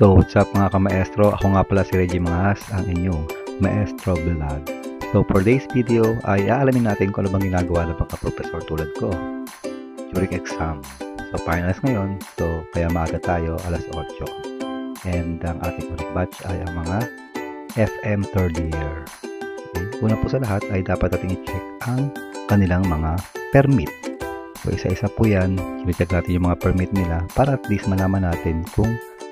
So, what's up mga ka-maestro? Ako nga pala si Reggie Mangas, ang inyong Maestro Vlog. So, for today's video ay aalamin natin kung ano bang ginagawa ng pagka-professor tulad ko during exam. So, finals ngayon. So, kaya maaga tayo, alas 8. And ang ating unang batch ay ang mga FM third year. Okay. Una po sa lahat ay dapat natin i-check ang kanilang mga permit. So, isa-isa po yan. I-check natin yung mga permit nila para at least malaman natin kung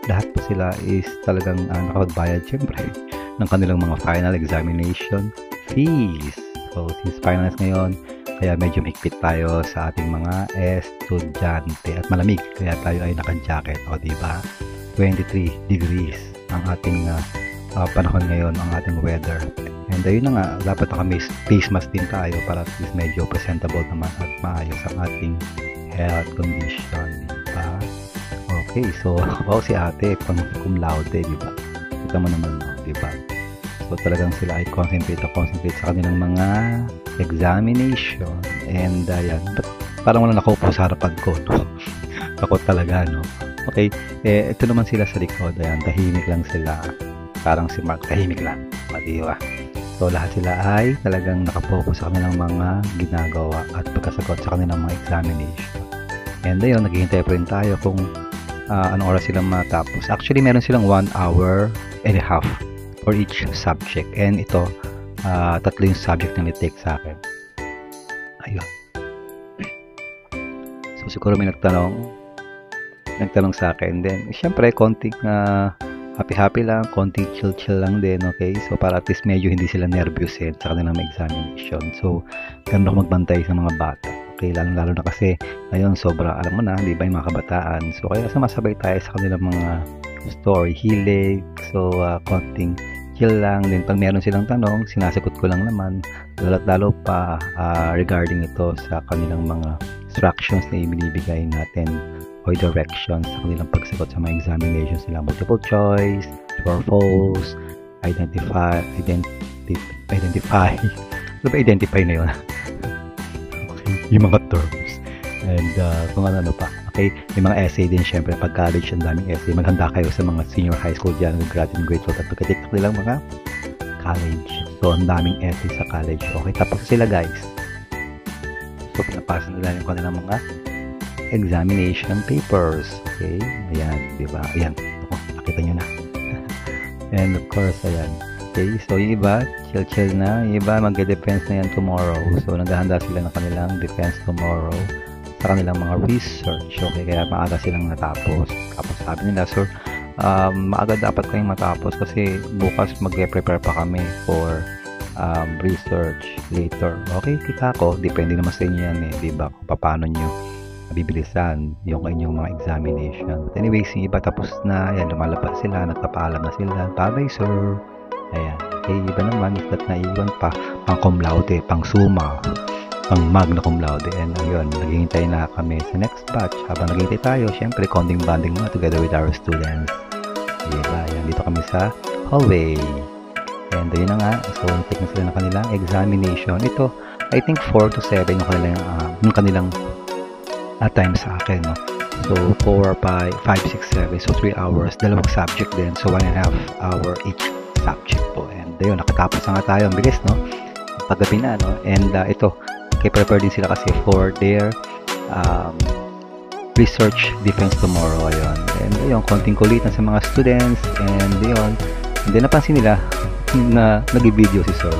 lahat po sila is talagang nakapagbayad syempre ng kanilang mga final examination fees. So, since finals ngayon, kaya medyo mahigpit tayo sa ating mga estudyante at malamig. Kaya tayo ay naka-jacket. O, diba? 23 degrees ang ating panahon ngayon, ang ating weather. And ayun na nga, dapat face mask din tayo para at least medyo presentable naman at maayos ang ating health condition. Diba? Okay, so ako si ate, pang cum laude, diba? Kita mo naman, diba? So talagang sila ay concentrate sa kanilang mga examination. And yan, parang wala nakaupo sa harapan ko, no? Takot talaga, no? Okay, ito naman sila sa likod, ayan, tahimik lang sila. Parang si Mark, tahimik lang, diba? So lahat sila ay talagang nakapokus sa kanilang mga ginagawa at pagkasagot sa kanilang mga examination. And ayun, naghihintay pa rin tayo kung anong oras silang matapos. Actually, meron silang 1 hour and a half for each subject. And ito, tatlo yung subject na ni-take sa akin. Ayun. So, siguro may nagtanong sa akin. Then, syempre, konting happy-happy lang, konting chill-chill lang din, okay? So, para at least medyo hindi sila nervous sa kanilang examination. So, ganun ako magbantay sa mga bata. Okay, lalo na kasi ngayon sobra, alam mo na, di ba, yung mga kabataan. So, kaya sumasabay tayo sa kanilang mga story, hilig. So, konting chill lang. Then, pag meron silang tanong, sinasagot ko lang naman. Lalo pa regarding ito sa kanilang mga instructions na ibinibigay natin o directions sa kanilang pagsagot sa mga examinations nila. Multiple choice, true or false, identify. Ano ba identify na yun? Yung mga terms and kung ano pa. Okay, may mga essay din syempre pag college, ang daming essay. Maghanda kayo sa mga senior high school dyan, graduate grade school at pagka-tiktok nilang mga college. So, ang daming essay sa college. Okay, tapos sila guys. So, pinapasa nila yung kanilang mga examination papers. Okay, ayan, diba? Ayan, ako, nakita nyo na. And of course, ayan. Okay, so yung iba, chill-chill na. Yung iba, mag-defense na yan tomorrow. So, naghahanda sila ng kanilang defense tomorrow sa kanilang mga research. Okay, kaya maaga silang natapos. Tapos sabi nila, sir, maaga dapat kayong matapos kasi bukas mag-prepare pa kami for research later. Okay, kita ko, depende naman sa inyo yan diba? Kung paano nyo bibilisan yung inyong mga examination. But anyways, yung iba tapos na, yan, lumalabas sila, nagpapaalam na sila. Bye-bye, sir. Ayan. Okay, iba naman, if that naiwan pa, pang cum laude, pang summa, pang magna cum laude. And ayun, naghihintay na kami sa next batch. Habang naghihintay tayo, syempre, konting bonding muna together with our students. Diba? Ayan, dito kami sa hallway. And ayun na nga, so, take na sila ng kanilang examination. Ito, I think 4 to 7 yung kanilang time sa akin, no? So, 4, 5, 6, 7. So, 3 hours. Dalawang subject din. So, 1.5 hour each subject po. And ayun, nakatapos na nga tayo. Ang bilis, no? Paggabi na, no? And ito, prepare din sila kasi for their research defense tomorrow. Ayun. And ayun, konting kulitan sa mga students. And ayun. And then, napansin nila na nag-video si sir.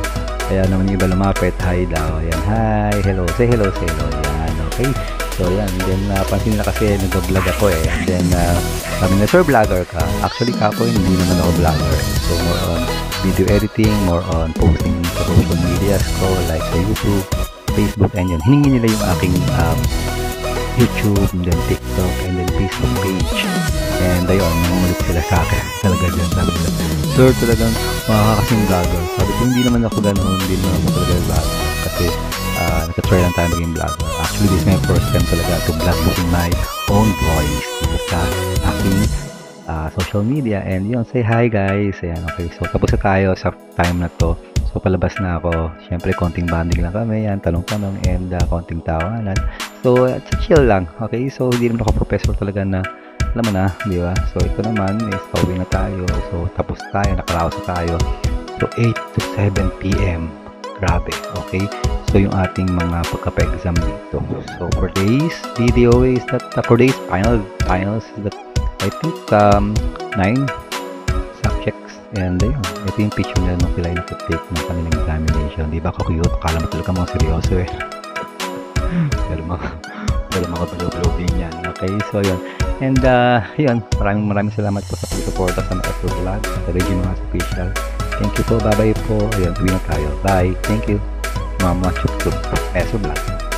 Kaya naman yung iba lumapit. Hi daw. Ayan. Hi. Hello. Say hello. Say hello. Ayan. Okay. So, yan. Then, pansin nila kasi nag-vlog ako And then, sabi na, sir, vlogger ka? Actually, kako, hindi naman ako vlogger. So, more on video editing, more on posting sa social medias ko, like sa YouTube, Facebook, and yun. Hiningi nila yung aking YouTube, and then TikTok, and then Facebook page. And ayun, nangungulit sila sa akin. Talaga dyan. Sabi nila, sir, talagang makakasing vlogger. Sabi ko, hindi naman ako ganun. Hindi naman ako talaga vlogger. Kasi, nagka-try lang tayo maging vlogger. Actually, this is my first time talaga to vlog using my own voice sa aking social media. And yun, say hi guys. Ayan, okay. So, tapos na tayo sa time na to. So, palabas na ako. Siyempre, konting banding lang kami. Yan, tanong-tanong and konting tawanan. So, chill lang. Okay? So, hindi naman ako professor talaga na alam mo na, di ba? So ito naman is pauwi na tayo. So tapos tayo, nakaraos na tayo. So 8 to 7 p.m. Grabe, okay? So yung ating mga pagkapa-exam dito. So for today's video is that for today's finals is that I think 9 subjects. And ayun, ito yung picture nila nung sila yung nag-take ng kanilang examination. Di ba ka-cute? Akala mo talaga mga seryoso eh. pero mga balo-balo din yan. Okay, so yun. And yun, maraming salamat po sa pagsuporta sa Maestro Vlog, sa Reggie mga official. Thank you po, bye-bye po. Ayun, tuwi na tayo. Bye, thank you. Mama Chup Chup, Maestro Vlog.